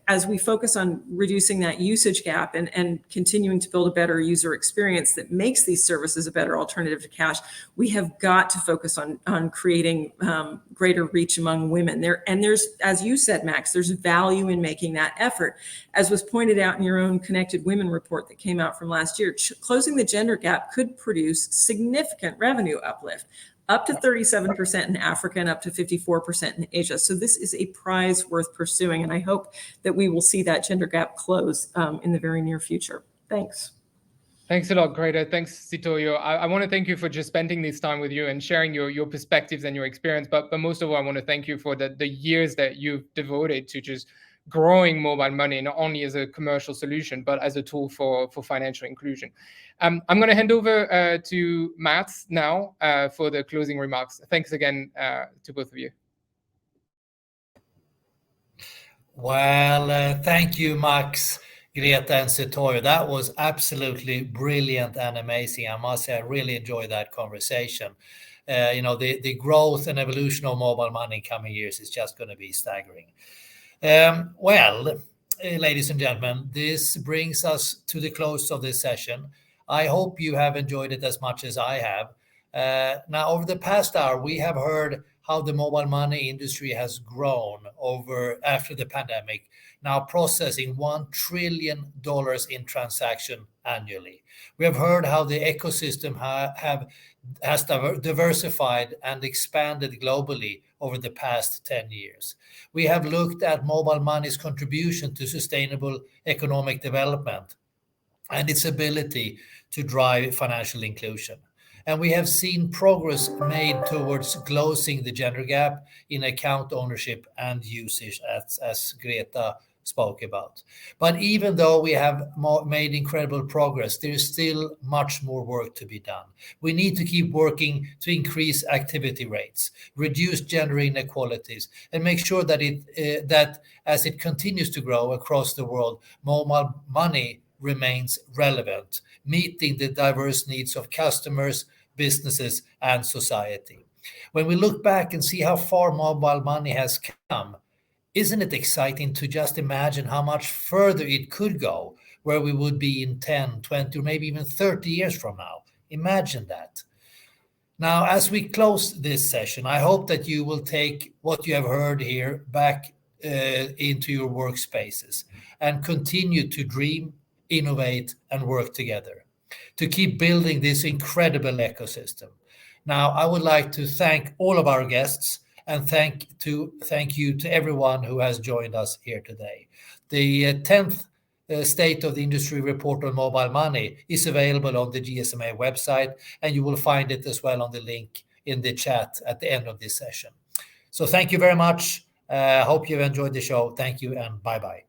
as we focus on reducing that usage gap and continuing to build a better user experience that makes these services a better alternative to cash, we have got to focus on creating greater reach among women. There's, as you said, Max, there's value in making that effort. As was pointed out in your own Connected Women report that came out from last year, closing the gender gap could produce significant revenue uplift, up to 37% in Africa and up to 54% in Asia. So this is a prize worth pursuing, and I hope that we will see that gender gap close in the very near future. Thanks. Thanks a lot, Greta. Thanks, Sitoyo. I want to thank you for just spending this time with you and sharing your perspectives and your experience. But most of all, I want to thank you for the years that you've devoted to just growing mobile money, not only as a commercial solution, but as a tool for financial inclusion. I'm going to hand over to Matt now for the closing remarks. Thanks again to both of you. Well, thank you, Max, Greta, and Sitoyo. That was absolutely brilliant and amazing. I must say, I really enjoyed that conversation. The growth and evolution of mobile money in coming years is just going to be staggering. Well, ladies and gentlemen, this brings us to the close of this session. I hope you have enjoyed it as much as I have. Now, over the past hour, we have heard how the mobile money industry has grown after the pandemic, now processing $1 trillion in transaction annually. We have heard how the ecosystem has diversified and expanded globally over the past 10 years. We have looked at mobile money's contribution to sustainable economic development and its ability to drive financial inclusion. And we have seen progress made towards closing the gender gap in account ownership and usage, as Greta spoke about. But even though we have made incredible progress, there is still much more work to be done. We need to keep working to increase activity rates, reduce gender inequalities, and make sure that as it continues to grow across the world, mobile money remains relevant, meeting the diverse needs of customers, businesses, and society. When we look back and see how far mobile money has come, isn't it exciting to just imagine how much further it could go, where we would be in 10, 20, or maybe even 30 years from now? Imagine that. Now, as we close this session, I hope that you will take what you have heard here back into your workspaces and continue to dream, innovate, and work together to keep building this incredible ecosystem. Now, I would like to thank all of our guests and thank you to everyone who has joined us here today. The 10th State of the Industry Report on Mobile Money is available on the GSMA website, and you will find it as well on the link in the chat at the end of this session. So thank you very much. Hope you've enjoyed the show. Thank you and bye-bye.